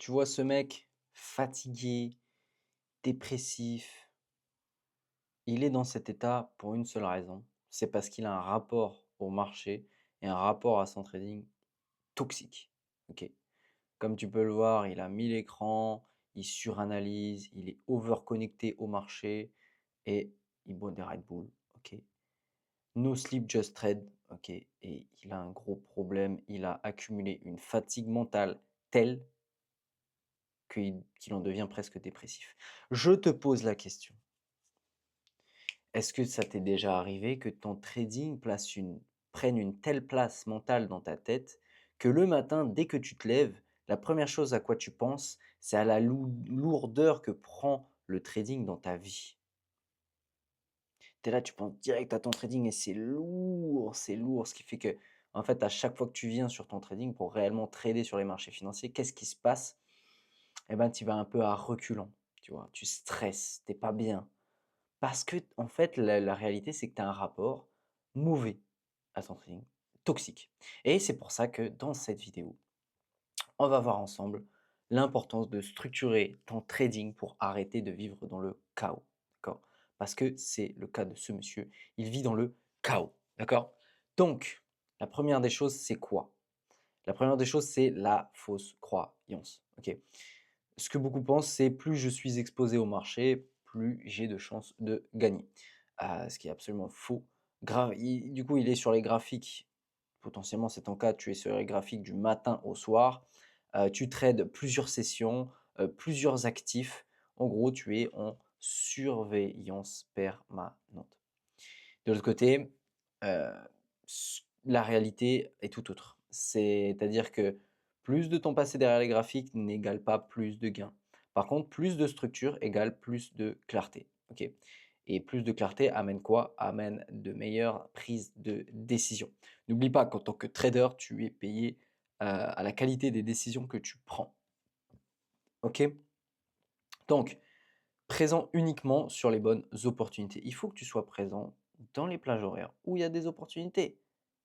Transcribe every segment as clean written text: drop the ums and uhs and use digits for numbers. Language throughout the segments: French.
Tu vois ce mec fatigué, dépressif, il est dans cet état pour une seule raison, c'est parce qu'il a un rapport au marché et un rapport à son trading toxique. OK? Comme tu peux le voir, il a 1000 écrans, il suranalyse, il est overconnecté au marché et il boit des Red Bull. OK? No sleep, just trade. OK? Et il a un gros problème, il a accumulé une fatigue mentale telle qu'il en devient presque dépressif. Je te pose la question, est-ce que ça t'est déjà arrivé que ton trading prenne une telle place mentale dans ta tête que le matin, dès que tu te lèves, la première chose à quoi tu penses, c'est à la lourdeur que prend le trading dans ta vie. Tu es là, tu penses direct à ton trading et c'est lourd, ce qui fait que, en fait, à chaque fois que tu viens sur ton trading pour réellement trader sur les marchés financiers, qu'est-ce qui se passe? Eh ben, tu vas un peu à reculons, tu vois, tu stresses, t'es pas bien. Parce que en fait, la réalité, c'est que tu as un rapport mauvais à ton trading, toxique. Et c'est pour ça que dans cette vidéo, on va voir ensemble l'importance de structurer ton trading pour arrêter de vivre dans le chaos. D'accord? Parce que c'est le cas de ce monsieur, il vit dans le chaos. D'accord? Donc, la première des choses, c'est quoi? La première des choses, c'est la fausse croyance. Ok? Ce que beaucoup pensent, c'est plus je suis exposé au marché, plus j'ai de chances de gagner. Ce qui est absolument faux. Du coup, il est sur les graphiques. Potentiellement, c'est ton cas, tu es sur les graphiques du matin au soir. Tu trades plusieurs sessions, plusieurs actifs. En gros, tu es en surveillance permanente. De l'autre côté, heu, la réalité est tout autre. C'est-à-dire que plus de temps passé derrière les graphiques n'égale pas plus de gains. Par contre, plus de structure égale plus de clarté, OK? Et plus de clarté amène quoi? Amène de meilleures prises de décision. N'oublie pas qu'en tant que trader, tu es payé, à la qualité des décisions que tu prends, OK? Donc présent uniquement sur les bonnes opportunités. Il faut que tu sois présent dans les plages horaires où il y a des opportunités.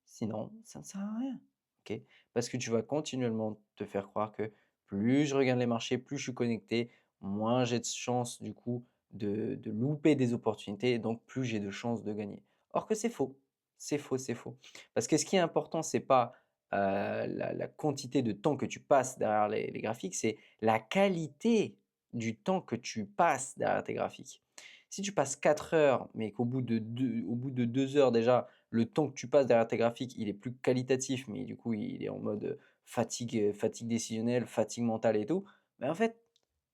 Sinon, ça ne sert à rien. OK? Parce que tu vas continuellement te faire croire que plus je regarde les marchés, plus je suis connecté, moins j'ai de chances du coup de louper des opportunités et donc plus j'ai de chances de gagner. Or que c'est faux. C'est faux, c'est faux. Parce que ce qui est important, c'est pas la quantité de temps que tu passes derrière les graphiques, c'est la qualité du temps que tu passes derrière tes graphiques. Si tu passes 4 heures, mais qu'au bout de 2 heures déjà, le temps que tu passes derrière tes graphiques, il est plus qualitatif, mais du coup, il est en mode, fatigue décisionnelle, fatigue mentale et tout, mais en fait,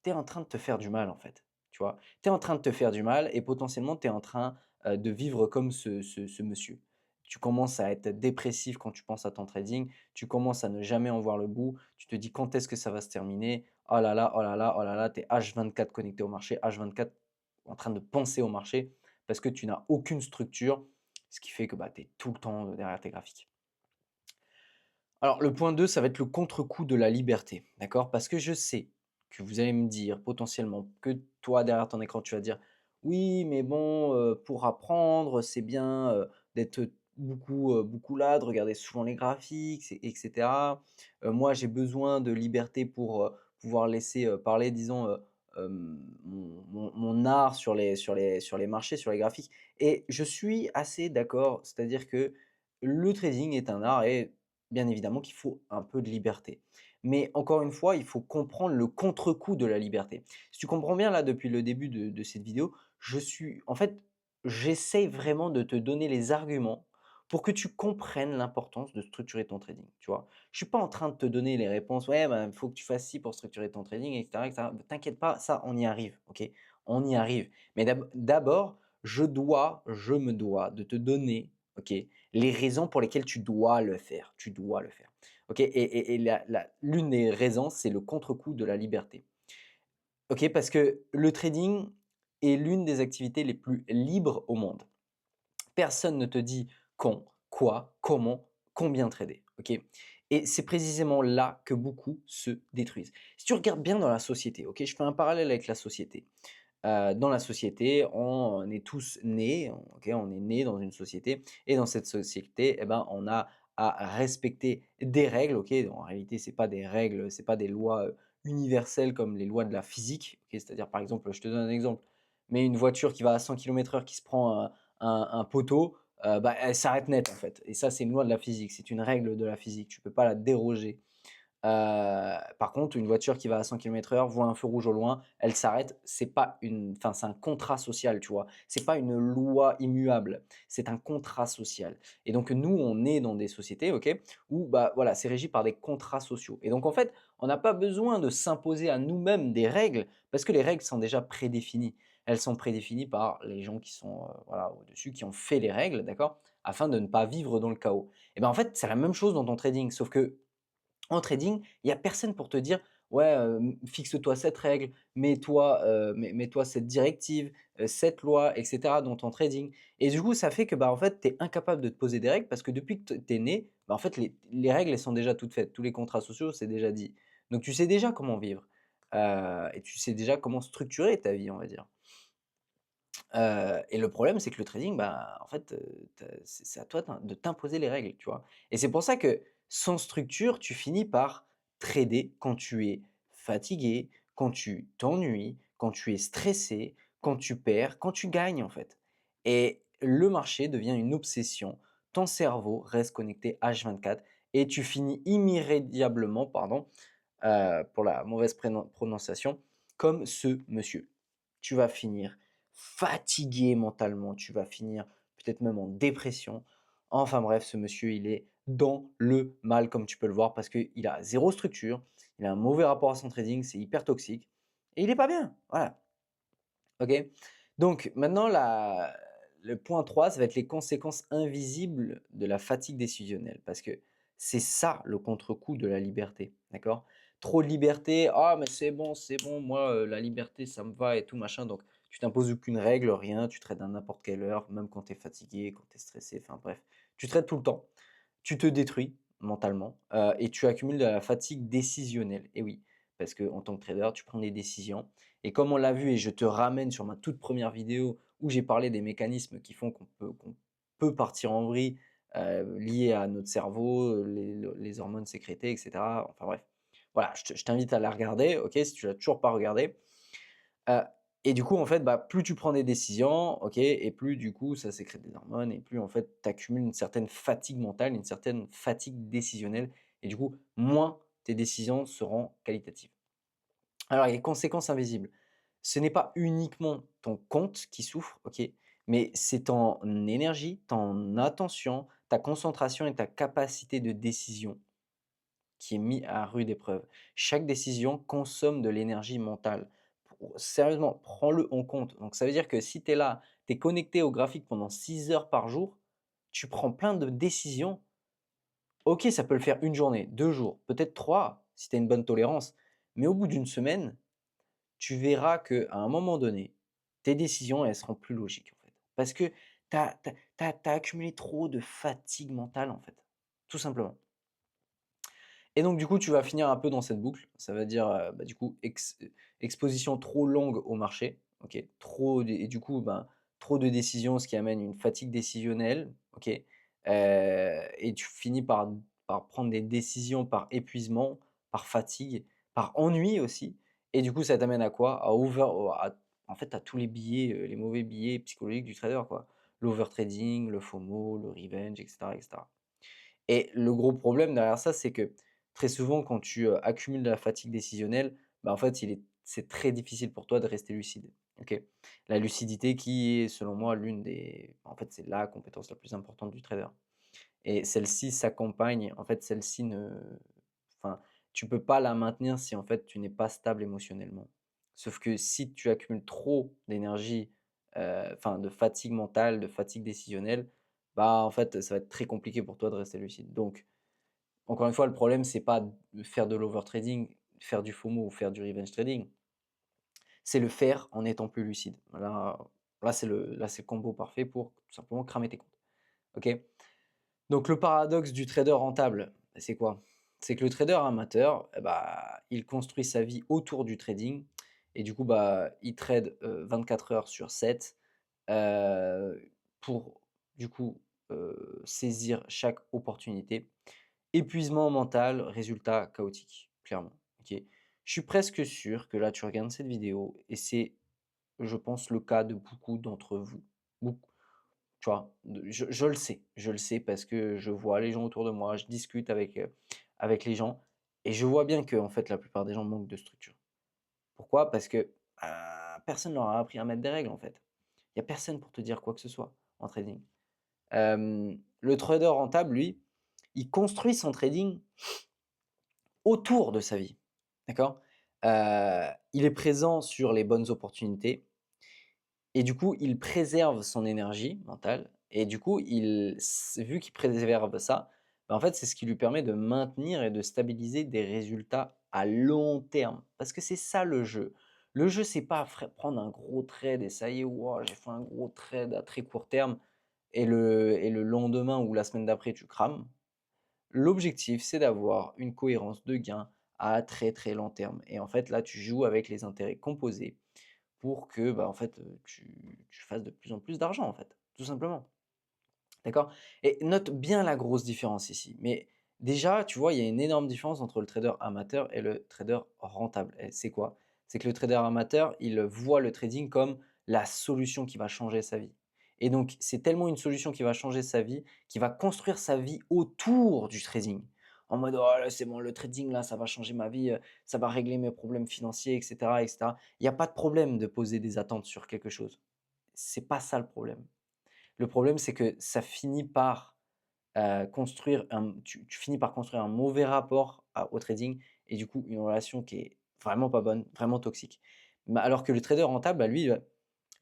tu es en train de te faire du mal, en fait, tu vois? Tu es en train de te faire du mal et potentiellement, tu es en train, de vivre comme ce monsieur. Tu commences à être dépressif quand tu penses à ton trading, tu commences à ne jamais en voir le bout, tu te dis: «Quand est-ce que ça va se terminer?» Oh là là, oh là là, oh là là, tu es H24 connecté au marché, H24 en train de penser au marché parce que tu n'as aucune structure, ce qui fait que, bah, tu es tout le temps, derrière tes graphiques. Alors le point 2, ça va être le contre-coup de la liberté, d'accord? Parce que je sais que vous allez me dire potentiellement que toi derrière ton écran, tu vas dire: «Oui, mais bon, pour apprendre, c'est bien, d'être beaucoup là, de regarder souvent les graphiques et cetera. Moi, j'ai besoin de liberté pour, pouvoir laisser, parler disons, mon art sur les marchés, sur les graphiques» et je suis assez d'accord. C'est-à-dire que le trading est un art et bien évidemment qu'il faut un peu de liberté. Mais encore une fois, il faut comprendre le contre-coup de la liberté. Si tu comprends bien là depuis le début de cette vidéo, en fait, j'essaie vraiment de te donner les arguments pour que tu comprennes l'importance de structurer ton trading, tu vois? Je suis pas en train de te donner les réponses: «Ouais, ben, il faut que tu fasses ci pour structurer ton trading et cetera et cetera». T'inquiète pas, ça on y arrive, OK? On y arrive. Mais d'abord, je me dois de te donner, OK, les raisons pour lesquelles tu dois le faire. Tu dois le faire. OK? Et l'une des raisons, c'est le contre-coup de la liberté. OK? Parce que le trading est l'une des activités les plus libres au monde. Personne ne te dit quand, quoi, comment, combien trader. OK? Et c'est précisément là que beaucoup se détruisent. Si tu regardes bien dans la société, OK? Je fais un parallèle avec la société. Dans la société, on est tous nés, OK, on est nés dans une société et dans cette société, eh ben, on a à respecter des règles, OK. En réalité, c'est pas des règles, c'est pas des lois, universelles comme les lois de la physique, OK? C'est-à-dire, par exemple, je te donne un exemple, mais une voiture qui va à 100 km/h qui se prend un poteau, bah, elle s'arrête net, en fait et ça, c'est une loi de la physique, c'est une règle de la physique, tu peux pas la déroger. Par contre, une voiture qui va à 100 km/h voit un feu rouge au loin, elle s'arrête, c'est pas une enfin, c'est un contrat social, tu vois? C'est pas une loi immuable, c'est un contrat social et donc nous, on est dans des sociétés, OK, où, bah, voilà, c'est régi par des contrats sociaux et donc en fait, on n'a pas besoin de s'imposer à nous-mêmes des règles parce que les règles sont déjà prédéfinies. Elles sont prédéfinies par les gens qui sont, voilà, au-dessus, qui ont fait les règles, d'accord? Afin de ne pas vivre dans le chaos et ben, en fait, c'est la même chose dans ton trading, sauf que en trading, il y a personne pour te dire: «Ouais, fixe-toi cette règle, mets-toi cette directive, cette loi et cetera dans ton trading» et du coup, ça fait que, bah, en fait, tu es incapable de te poser des règles parce que depuis que tu es né, bah, en fait, les règles, elles sont déjà toutes faites. Tous les contrats sociaux, c'est déjà dit. Donc tu sais déjà comment vivre, et tu sais déjà comment structurer ta vie, on va dire. Et le problème, c'est que le trading, bah, en fait, tu c'est à toi de t'imposer les règles, tu vois? Et c'est pour ça que sans structure, tu finis par trader quand tu es fatigué, quand tu t'ennuies, quand tu es stressé, quand tu perds, quand tu gagnes, en fait. Et le marché devient une obsession. Ton cerveau reste connecté H24 et tu finis immédiablement, pardon, pour la mauvaise prononciation, comme ce monsieur. Tu vas finir fatigué mentalement, tu vas finir peut-être même en dépression. Enfin bref, ce monsieur, il est dans le mal comme tu peux le voir parce qu'il a zéro structure, il a un mauvais rapport à son trading, c'est hyper toxique et il est pas bien. Voilà, OK? Donc maintenant le point 3, ça va être les conséquences invisibles de la fatigue décisionnelle parce que c'est ça le contre-coup de la liberté, d'accord? Trop de liberté: «Ah mais c'est bon, moi, la liberté ça me va et tout machin», donc tu t'imposes aucune règle, rien, tu trades à n'importe quelle heure, même quand tu es fatigué, quand tu es stressé, enfin bref, tu trades tout le temps. Tu te détruis mentalement, et tu accumules de la fatigue décisionnelle et oui, parce qu'en tant que trader, tu prends des décisions et comme on l'a vu et je te ramène sur ma toute première vidéo où j'ai parlé des mécanismes qui font qu'on peut partir en vrille, liés à notre cerveau, les hormones sécrétées et cetera. Enfin bref. Voilà, je t'invite à la regarder, OK, si tu l'as toujours pas regardée. Heu et du coup, en fait, bah, plus tu prends des décisions, OK et plus du coup, ça sécrète des hormones et plus en fait, tu accumules une certaine fatigue mentale, une certaine fatigue décisionnelle et du coup, moins tes décisions seront qualitatives. Alors, les conséquences invisibles. Ce n'est pas uniquement ton compte qui souffre, OK, mais c'est ton énergie, ton attention, ta concentration et ta capacité de décision qui est mis à rude épreuve. Chaque décision consomme de l'énergie mentale. Sérieusement, prends-le en compte. Donc ça veut dire que si tu es là, tu es connecté au graphique pendant 6 heures par jour, tu prends plein de décisions. OK, ça peut le faire une journée, 2 jours, peut-être 3 si tu as une bonne tolérance. Mais au bout d'une semaine, tu verras qu'à un moment donné, tes décisions, elles seront plus logiques en fait. Parce que tu as accumulé trop de fatigue mentale en fait, tout simplement. Et donc du coup, tu vas finir un peu dans cette boucle. Ça veut dire, bah, du coup, exposition trop longue au marché, OK? Trop et du coup, ben, trop de décisions, ce qui amène une fatigue décisionnelle, OK? Et tu finis par prendre des décisions par épuisement, par fatigue, par ennui aussi et du coup, ça t'amène à quoi? À en fait, à tous les biais, les mauvais biais psychologiques du trader, quoi. L'overtrading, le FOMO, le revenge et cetera et cetera. Et le gros problème derrière ça, c'est que très souvent quand tu, accumules de la fatigue décisionnelle, bah, en fait, c'est très difficile pour toi de rester lucide, OK? La lucidité qui est selon moi l'une des en fait, c'est la compétence la plus importante du trader et celle-ci s'accompagne en fait, celle-ci ne enfin, tu peux pas la maintenir si en fait, tu n'es pas stable émotionnellement. Sauf que si tu accumules trop d'énergie, enfin de fatigue mentale, de fatigue décisionnelle, bah, en fait, ça va être très compliqué pour toi de rester lucide. Donc, encore une fois, le problème, c'est pas de faire de l'overtrading, faire du FOMO ou faire du revenge trading, c'est le faire en étant plus lucide. Là, c'est le combo parfait pour tout simplement cramer tes comptes. OK? Donc le paradoxe du trader rentable, c'est quoi? C'est que le trader amateur, eh bah, il construit sa vie autour du trading et du coup, bah, il trade, 24 heures sur 7, pour du coup, saisir chaque opportunité. Épuisement mental, résultat chaotique, clairement, OK? Je suis presque sûr que là, tu regardes cette vidéo et c'est, je pense, le cas de beaucoup d'entre vous. Beaucoup, tu vois? Je le sais parce que je vois les gens autour de moi, je discute avec les gens et je vois bien que en fait, la plupart des gens manquent de structure. Pourquoi? Parce que, personne leur a appris à mettre des règles, en fait. Il y a personne pour te dire quoi que ce soit en trading. Le trader rentable, lui, il construit son trading autour de sa vie, d'accord? Il est présent sur les bonnes opportunités et du coup, il préserve son énergie mentale et du coup, vu qu'il préserve ça, bah, en fait, c'est ce qui lui permet de maintenir et de stabiliser des résultats à long terme. Parce que c'est ça le jeu. Le jeu, c'est pas prendre un gros trade et ça y est, wouah, j'ai fait un gros trade à très court terme et le lendemain ou la semaine d'après, tu crames. L'objectif, c'est d'avoir une cohérence de gain à très, très long terme et en fait, là, tu joues avec les intérêts composés pour que, bah, en fait, tu fasses de plus en plus d'argent, en fait, tout simplement. D'accord? Et note bien la grosse différence ici. Mais déjà, tu vois, il y a une énorme différence entre le trader amateur et le trader rentable. Et c'est quoi? C'est que le trader amateur, il voit le trading comme la solution qui va changer sa vie. Et donc, c'est tellement une solution qui va changer sa vie, qui va construire sa vie autour du trading. En mode, oh là, c'est bon, le trading, là, ça va changer ma vie, ça va régler mes problèmes financiers, etc., etc. Il n'y a pas de problème de poser des attentes sur quelque chose. C'est pas ça le problème. Le problème, c'est que ça finit par, tu finis par construire un mauvais rapport au trading et du coup, une relation qui est vraiment pas bonne, vraiment toxique. Alors que le trader rentable, bah, lui,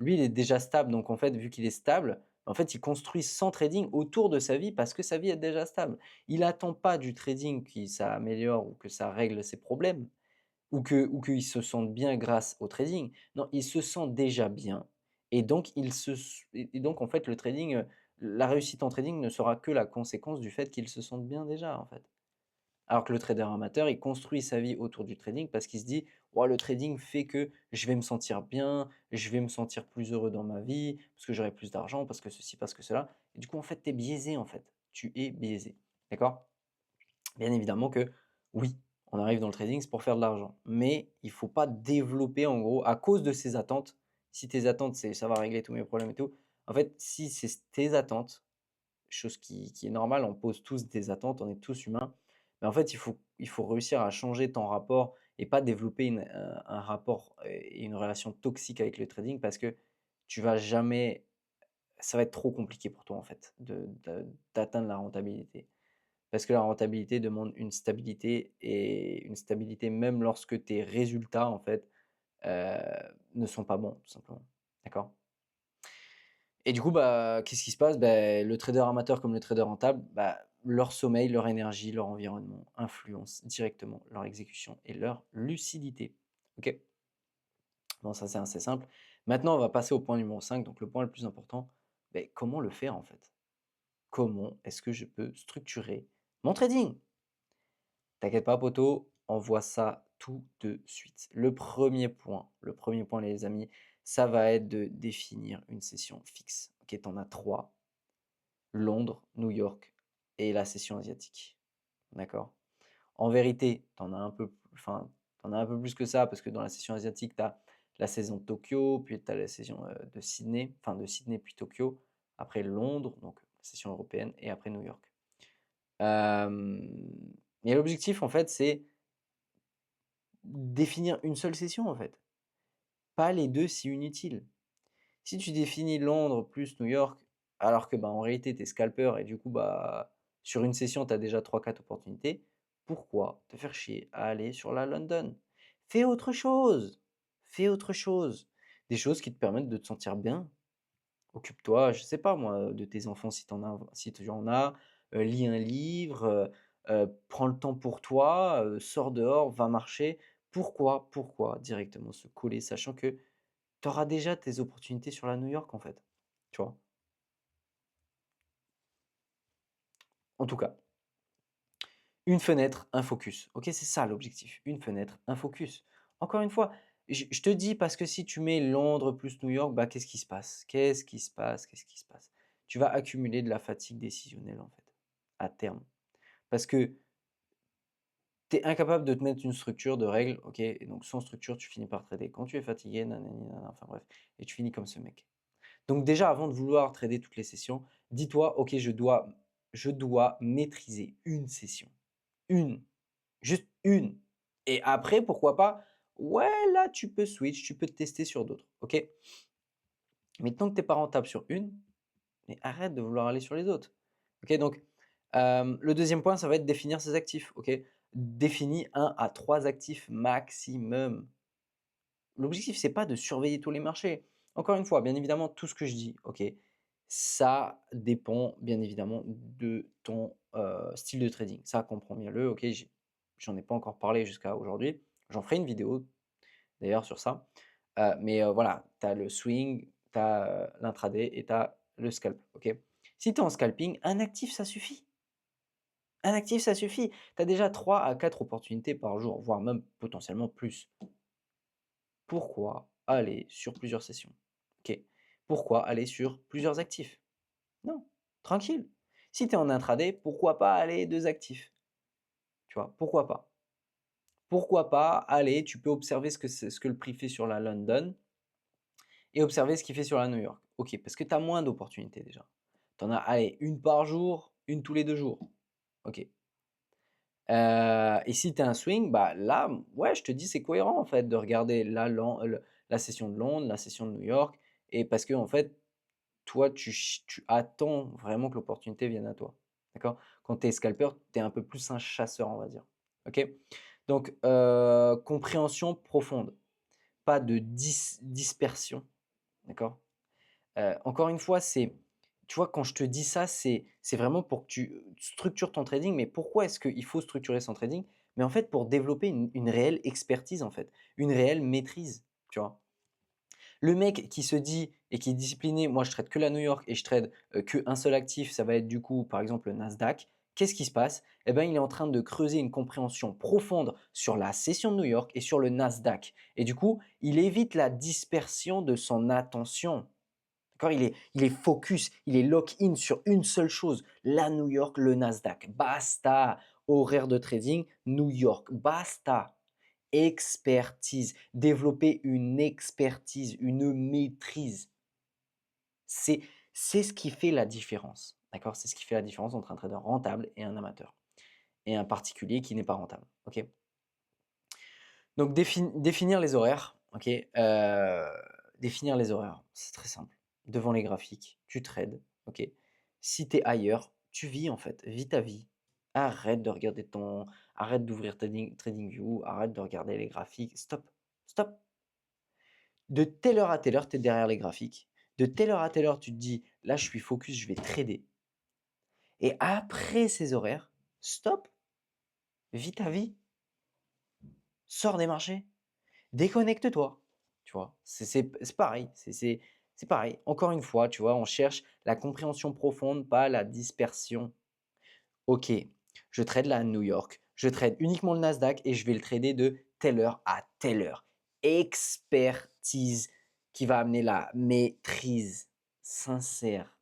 il est déjà stable. Donc en fait, vu qu'il est stable, en fait, il construit son trading autour de sa vie parce que sa vie est déjà stable. Il attend pas du trading que ça améliore ou que ça règle ses problèmes ou qu'il se sente bien grâce au trading. Non, il se sent déjà bien et donc donc en fait le trading, la réussite en trading ne sera que la conséquence du fait qu'il se sente bien déjà, en fait. Alors que le trader amateur, il construit sa vie autour du trading parce qu'il se dit: «Ouais, le trading fait que je vais me sentir bien, je vais me sentir plus heureux dans ma vie, parce que j'aurai plus d'argent, parce que ceci, parce que cela» et du coup, en fait, tu es biaisé, en fait. Tu es biaisé. D'accord? Bien évidemment que oui, on arrive dans le trading, c'est pour faire de l'argent. Mais il faut pas développer en gros à cause de ses attentes. Si tes attentes, c'est ça va régler tous mes problèmes et tout. En fait, si c'est tes attentes, chose qui est normale, on pose tous des attentes, on est tous humains. Mais en fait, il faut réussir à changer ton rapport et pas développer un rapport et une relation toxique avec le trading parce que tu vas jamais, ça va être trop compliqué pour toi en fait d'atteindre la rentabilité. Parce que la rentabilité demande une stabilité et une stabilité même lorsque tes résultats, en fait, heu, ne sont pas bons, tout simplement. D'accord? Et du coup, bah, qu'est-ce qui se passe? Beh, le trader amateur comme le trader rentable, bah, leur sommeil, leur énergie, leur environnement influencent directement leur exécution et leur lucidité. OK? Bon, ça, c'est assez simple. Maintenant, on va passer au point numéro 5. Donc le point le plus important, beh, comment le faire, en fait? Comment est-ce que je peux structurer mon trading? T'inquiète pas poto, on voit ça tout de suite. Le premier point les amis, ça va être de définir une session fixe. OK, tu en as 3: Londres, New York et la session asiatique. D'accord? En vérité, tu as un peu plus que ça parce que dans la session asiatique, tu as la saison de Tokyo, puis tu as la saison, de Sydney, enfin de Sydney puis Tokyo, après Londres, donc la session européenne et après New York. Hem et l'objectif en fait, c'est définir une seule session, en fait. Pas les 2 si inutiles. Si tu définis Londres plus New York, alors que, bah, en réalité, tu es scalper et du coup, bah, sur une session, tu as déjà 3-4 opportunités, pourquoi te faire chier à aller sur la London? Fais autre chose! Fais autre chose! Des choses qui te permettent de te sentir bien. Occupe-toi, je sais pas moi, de tes enfants si tu en as, lis un livre, prends le temps pour toi, sors dehors, va marcher. Pourquoi directement se coller, sachant que tu auras déjà tes opportunités sur la New York, en fait, tu vois? En tout cas, une fenêtre, un focus. OK, c'est ça l'objectif, une fenêtre, un focus. Encore une fois, je te dis parce que si tu mets Londres plus New York, bah, qu'est-ce qui se passe? Qu'est-ce qui se passe? Qu'est-ce qui se passe? Tu vas accumuler de la fatigue décisionnelle, en fait, à terme. Parce que Tu es incapable de te mettre une structure de règles, OK? Et donc sans structure, tu finis par trader quand tu es fatigué, nanani nanana, enfin bref, et tu finis comme ce mec. Donc déjà, avant de vouloir trader toutes les sessions, dis-toi: «OK, je dois maîtriser une session. Une, juste une, et après, pourquoi pas, ouais, là, tu peux switch, tu peux te tester sur d'autres, OK? Mais tant que tu es pas rentable sur une, mais arrête de vouloir aller sur les autres. OK, donc le deuxième point, ça va être définir ses actifs, OK? Définis 1 à 3 actifs maximum. L'objectif, c'est pas de surveiller tous les marchés. Encore une fois, bien évidemment, tout ce que je dis, OK, ça dépend bien évidemment de ton, style de trading. Ça, comprends-le, OK? J'en ai pas encore parlé jusqu'à aujourd'hui. J'en ferai une vidéo d'ailleurs sur ça. Mais voilà, tu as le swing, tu as, l'intraday et tu as le scalp, OK? Si tu es en scalping, un actif, ça suffit. Un actif, ça suffit. Tu as déjà 3 à 4 opportunités par jour, voire même potentiellement plus. Pourquoi aller sur plusieurs sessions? OK. Pourquoi aller sur plusieurs actifs? Non, tranquille. Si tu es en intraday, pourquoi pas aller 2 actifs? Tu vois? Pourquoi pas? Pourquoi pas aller, tu peux observer ce que le prix fait sur la London et observer ce qu'il fait sur la New York. OK, parce que tu as moins d'opportunités déjà. Tu en as, allez, une par jour, une tous les 2 jours. OK. Et si tu as un swing, bah, là, ouais, je te dis, c'est cohérent en fait de regarder la session de Londres, la session de New York, et parce que en fait, toi, tu attends vraiment que l'opportunité vienne à toi. D'accord? Quand tu es scalper, tu es un peu plus un chasseur, on va dire. OK? Donc, compréhension profonde, pas de dispersion. D'accord? Encore une fois, tu vois, quand je te dis ça, c'est vraiment pour que tu structures ton trading. Mais pourquoi est-ce qu'il faut structurer son trading? Mais en fait, pour développer une réelle expertise, en fait, une réelle maîtrise, tu vois? Le mec qui se dit et qui est discipliné: «Moi, je trade que la New York et je trade, qu'un seul actif», ça va être du coup, par exemple, le Nasdaq. Qu'est-ce qui se passe? Eh ben, il est en train de creuser une compréhension profonde sur la session de New York et sur le Nasdaq, et du coup, il évite la dispersion de son attention. D'accord? Il est focus, il est lock-in sur une seule chose, la New York, le Nasdaq. Basta! Horaire de trading, New York, basta! Expertise, développer une expertise, une maîtrise. C'est c'est ce qui fait la différence, d'accord? C'est ce qui fait la différence entre un trader rentable et un amateur, et un particulier qui n'est pas rentable, OK? Donc définir les horaires, OK? Définir les horaires, c'est très simple. Devant les graphiques, tu trades, OK? Si tu es ailleurs, tu vis en fait, vis ta vie. Arrête de regarder arrête d'ouvrir TradingView, arrête de regarder les graphiques, stop, stop. De telle heure à telle heure, tu es derrière les graphiques. De telle heure à telle heure, tu te dis: «Là, je suis focus, je vais trader», et après ces horaires, stop, vis ta vie, sors des marchés. Déconnecte-toi, tu vois? C'est pareil, c'est pareil. Encore une fois, tu vois, on cherche la compréhension profonde, pas la dispersion. OK, je trade la New York, je trade uniquement le Nasdaq et je vais le trader de telle heure à telle heure. Expertise qui va amener la maîtrise sincère,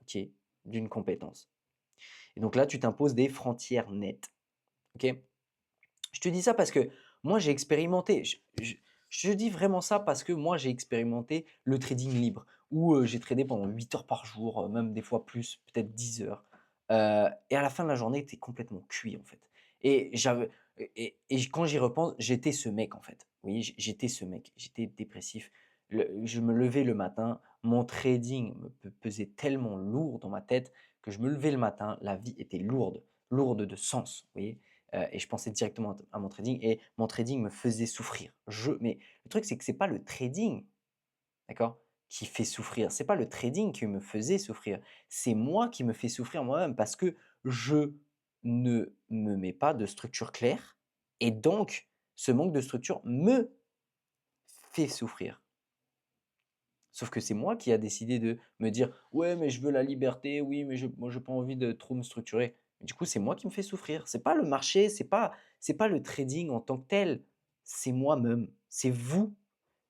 OK, d'une compétence. Et donc là, tu t'imposes des frontières nettes, OK? Je te dis ça parce que moi, j'ai expérimenté. Je dis vraiment ça parce que moi, j'ai expérimenté le trading libre où j'ai tradé pendant 8 heures par jour, même des fois plus, peut-être 10 heures. Et à la fin de la journée, tu es complètement cuit en fait. Et, j'avais, et quand j'y repense, j'étais ce mec en fait. Oui, j'étais ce mec. J'étais dépressif. Je me levais le matin, mon trading me pesait tellement lourd dans ma tête que je me levais le matin, la vie était lourde, lourde de sens. Vous voyez, et je pensais directement à mon trading et mon trading me faisait souffrir. Mais le truc, c'est que c'est pas le trading, d'accord, qui fait souffrir. C'est pas le trading qui me faisait souffrir. C'est moi qui me fais souffrir moi-même parce que je ne me mets pas de structure claire, et donc ce manque de structure me fait souffrir. Sauf que c'est moi qui a décidé de me dire: «Ouais, mais je veux la liberté, oui, mais moi j'ai pas envie de trop me structurer». Du coup, c'est moi qui me fais souffrir. C'est pas le marché, c'est pas le trading en tant que tel, c'est moi-même, c'est vous.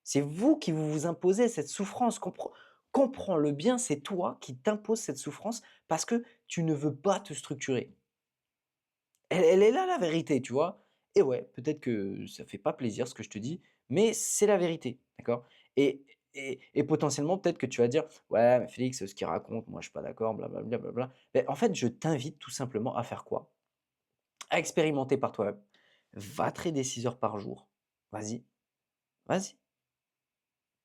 C'est vous qui vous imposez cette souffrance. Comprends-le bien, c'est toi qui t'imposes cette souffrance parce que tu ne veux pas te structurer. Elle est là la vérité, tu vois? Et ouais, peut-être que ça fait pas plaisir ce que je te dis, mais c'est la vérité, d'accord? Et et potentiellement, peut-être que tu vas dire: «Ouais, mais Félix, ce qu'il raconte, moi je suis pas d'accord, blablabla, blablabla». Beh, en fait, je t'invite tout simplement à faire quoi? À expérimenter par toi-même. Va trader 6 heures par jour. Vas-y, vas-y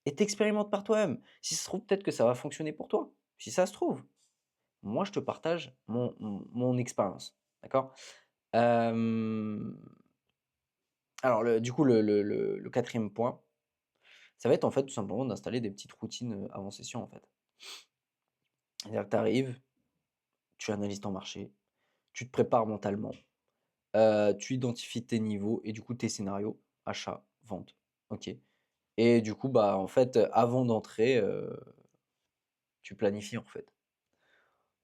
et tu par toi-même. Si ça se trouve, peut-être que ça va fonctionner pour toi. Si ça se trouve, moi je te partage mon expérience, d'accord? Hem Alors du coup, le 4e point, ça va être en fait tout simplement d'installer des petites routines, avant session en fait. C'est-à-dire que tu arrives, tu analyses ton marché, tu te prépares mentalement, tu identifies tes niveaux et du coup tes scénarios, achat, vente, OK. Et du coup, bah, en fait, avant d'entrer, tu planifies en fait.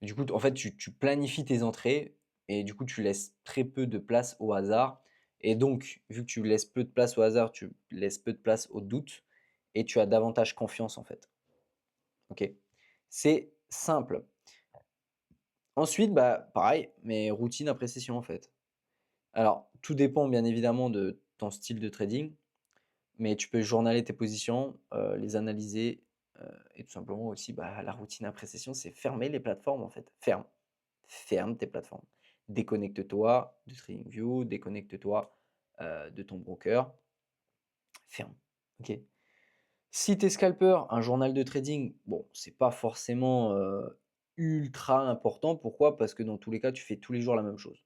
Du coup, en fait, tu planifies tes entrées et du coup, tu laisses très peu de place au hasard et donc, vu que tu laisses peu de place au hasard, tu laisses peu de place au doute et tu as davantage confiance, en fait. OK? C'est simple. Ensuite, bah, pareil, mais routine après session, en fait. Alors, tout dépend bien évidemment de ton style de trading, mais tu peux journaler tes positions, les analyser, et tout simplement aussi, bah, la routine après session, c'est fermer les plateformes, en fait. Ferme tes plateformes. Déconnecte-toi de TradingView, déconnecte-toi, de ton broker, ferme, OK? Si tu es scalper, un journal de trading, bon, c'est pas forcément, ultra important. Pourquoi? Parce que dans tous les cas, tu fais tous les jours la même chose.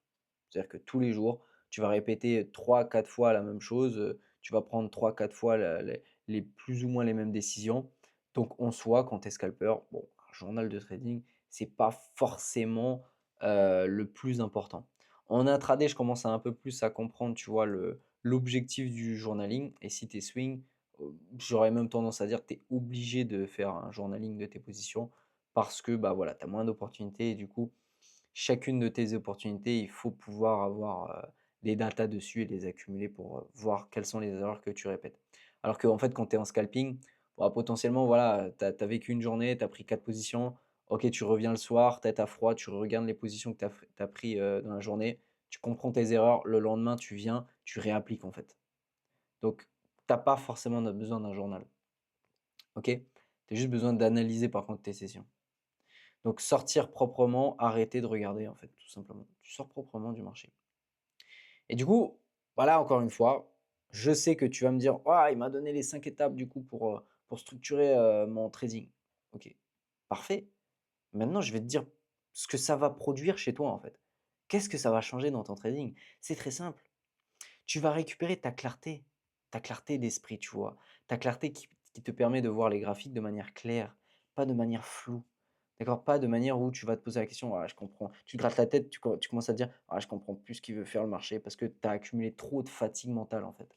C'est-à-dire que tous les jours, tu vas répéter 3-4 fois la même chose, tu vas prendre 3-4 fois la les plus ou moins les mêmes décisions. Donc en soi, quand tu es scalper, bon, un journal de trading, c'est pas forcément, le plus important. En intraday, je commence à un peu plus à comprendre, tu vois, l'objectif du journaling et si tu es swing, j'aurais même tendance à dire que tu es obligé de faire un journaling de tes positions parce que, bah, voilà, tu as moins d'opportunités et du coup, chacune de tes opportunités, il faut pouvoir avoir, des datas dessus et les accumuler pour, voir quelles sont les erreurs que tu répètes. Alors qu'en fait, quand tu es en scalping, bah, potentiellement, voilà, tu as vécu une journée, tu as pris 4 positions, OK, tu reviens le soir, tête à froid, tu regardes les positions que tu as pris, dans la journée, tu comprends tes erreurs, le lendemain, tu viens, tu réappliques, en fait. Donc tu as pas forcément besoin d'un journal, OK? Tu as juste besoin d'analyser, par contre, tes sessions. Donc sortir proprement, arrêter de regarder, en fait, tout simplement. Tu sors proprement du marché. Et du coup, voilà, encore une fois, je sais que tu vas me dire: «Ah, il m'a donné les 5 étapes du coup pour structurer, mon trading». OK, parfait. Maintenant, je vais te dire ce que ça va produire chez toi, en fait. Qu'est-ce que ça va changer dans ton trading? C'est très simple. Tu vas récupérer ta clarté d'esprit, tu vois? Ta clarté qui te permet de voir les graphiques de manière claire, pas de manière floue. D'accord? Pas de manière où tu vas te poser la question: «Ah, je comprends». Tu te grattes la tête, tu commences à te dire: «Ah, je comprends plus ce qu'il veut faire le marché» parce que tu as accumulé trop de fatigue mentale, en fait.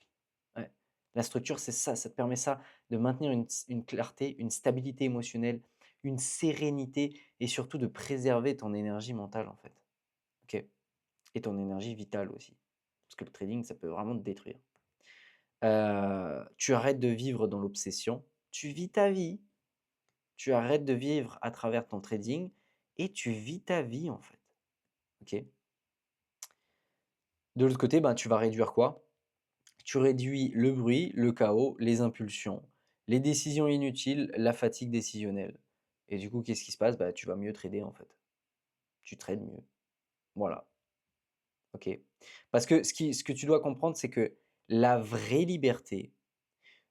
Ouais. La structure, c'est ça, ça te permet ça, de maintenir une clarté, une stabilité émotionnelle, une sérénité et surtout de préserver ton énergie mentale, en fait. OK? Et ton énergie vitale aussi. Parce que le trading, ça peut vraiment te détruire. Tu arrêtes de vivre dans l'obsession, tu vis ta vie. Tu arrêtes de vivre à travers ton trading et tu vis ta vie, en fait. OK? De l'autre côté, ben, tu vas réduire quoi? Tu réduis le bruit, le chaos, les impulsions, les décisions inutiles, la fatigue décisionnelle et du coup, qu'est-ce qui se passe? Bah, tu vas mieux trader, en fait. Tu trades mieux. Voilà, OK? Parce que ce que tu dois comprendre, c'est que la vraie liberté,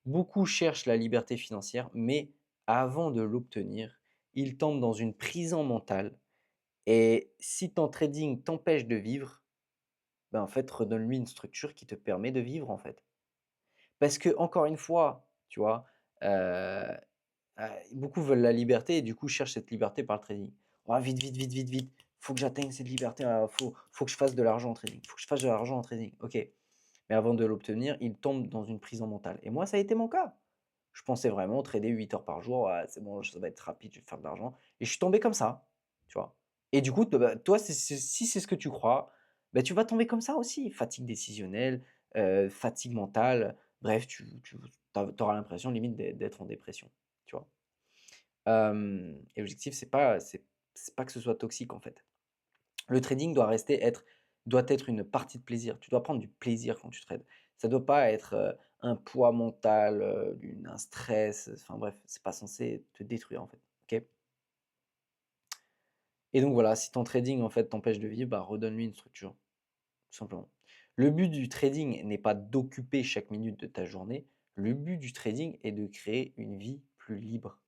beaucoup cherchent la liberté financière, mais avant de l'obtenir, ils tombent dans une prison mentale. Et si ton trading t'empêche de vivre, ben, en fait, redonne-lui une structure qui te permet de vivre, en fait. Parce que encore une fois, tu vois, heu beaucoup veulent la liberté et du coup cherchent cette liberté par le trading. «Ah vite, vite, vite, vite, vite, faut que j'atteigne cette liberté, faut que je fasse de l'argent en trading, faut que je fasse de l'argent en trading». OK, mais avant de l'obtenir, ils tombent dans une prison mentale et moi, ça a été mon cas. Je pensais vraiment trader 8 heures par jour, «Ah c'est bon, ça va être rapide, je vais faire de l'argent» et je suis tombé comme ça, tu vois? Et du coup, bah, toi, si c'est ce que tu crois, bah, tu vas tomber comme ça aussi. Fatigue décisionnelle, fatigue mentale, bref, tu auras l'impression limite d'être en dépression, tu vois? Et l'objectif, c'est pas que ce soit toxique, en fait. Le trading doit rester être doit être une partie de plaisir. Tu dois prendre du plaisir quand tu trades. Ça doit pas être, un poids mental, un stress, enfin bref, c'est pas censé te détruire, en fait, OK? Et donc voilà, si ton trading, en fait, t'empêche de vivre, bah, redonne-lui une structure, tout simplement. Le but du trading n'est pas d'occuper chaque minute de ta journée, le but du trading est de créer une vie plus libre.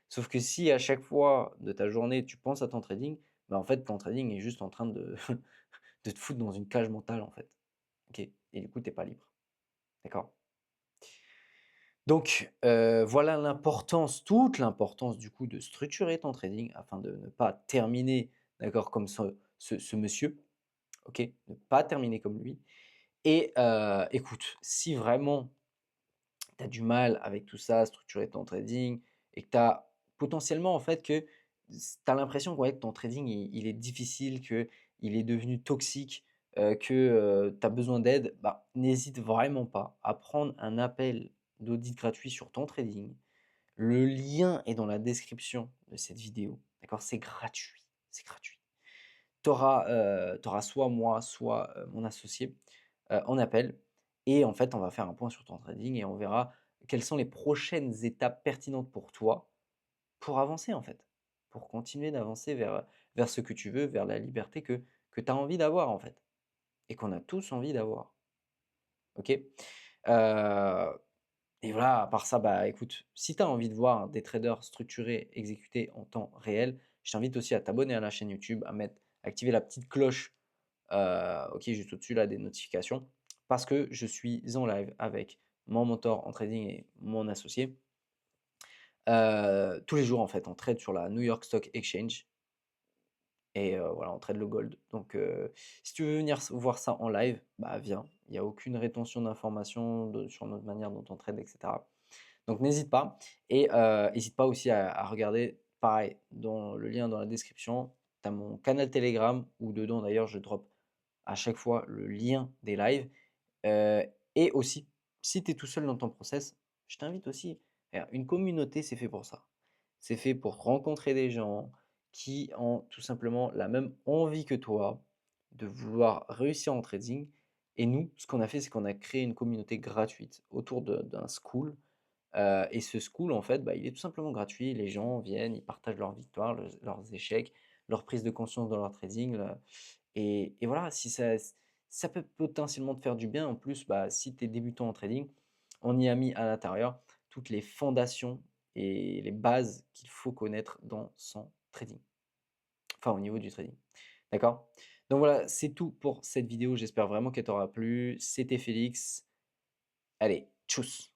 Sauf que si à chaque fois de ta journée, tu penses à ton trading, bah, en fait, ton trading est juste en train de de te foutre dans une cage mentale, en fait. OK? Et du coup, tu es pas libre. D'accord? Donc, voilà l'importance, toute l'importance du coup de structurer ton trading afin de ne pas terminer, d'accord, comme ce monsieur, OK? Ne pas terminer comme lui et écoute, si vraiment tu as du mal avec tout ça, structurer ton trading et que tu as potentiellement en fait que tu as l'impression que, ouais, que ton trading il est difficile, qu'il est devenu toxique, que, tu as besoin d'aide, bah, n'hésite vraiment pas à prendre un appel d'audit gratuit sur ton trading. Le lien est dans la description de cette vidéo, d'accord? C'est gratuit, c'est gratuit. Tu auras soit moi, soit, mon associé, en appel et en fait, on va faire un point sur ton trading et on verra quelles sont les prochaines étapes pertinentes pour toi, pour avancer, en fait. Pour continuer d'avancer vers ce que tu veux, vers la liberté que tu as envie d'avoir, en fait et qu'on a tous envie d'avoir, OK? Et voilà, à part ça, bah, écoute, si tu as envie de voir des traders structurés exécuter en temps réel, je t'invite aussi à t'abonner à la chaîne YouTube, à activer la petite cloche, OK, juste au-dessus là des notifications, parce que je suis en live avec mon mentor en trading et mon associé, tous les jours en fait. On trade sur la New York Stock Exchange et voilà, on trade le gold. Donc si tu veux venir voir ça en live, bah, viens. Il y a aucune rétention d'informations sur notre manière dont on trade et cetera. Donc n'hésite pas et hésite pas aussi à regarder, pareil, dans le lien dans la description, tu as mon canal Telegram où dedans d'ailleurs je drop à chaque fois le lien des lives, heu et aussi, si tu es tout seul dans ton process, je t'invite aussi, une communauté, c'est fait pour ça. C'est fait pour rencontrer des gens qui ont tout simplement la même envie que toi de vouloir réussir en trading et nous, ce qu'on a fait, c'est qu'on a créé une communauté gratuite autour d'un school. Et ce school, en fait, bah, il est tout simplement gratuit. Les gens viennent, ils partagent leurs victoires, leurs échecs, leur prise de conscience dans leur trading, et voilà, si ça peut potentiellement te faire du bien. En plus, bah, si tu es débutant en trading, on y a mis à l'intérieur toutes les fondations et les bases qu'il faut connaître dans son trading, enfin au niveau du trading. D'accord? Donc voilà, c'est tout pour cette vidéo. J'espère vraiment qu'elle t'aura plu. C'était Félix. Allez, tchuss!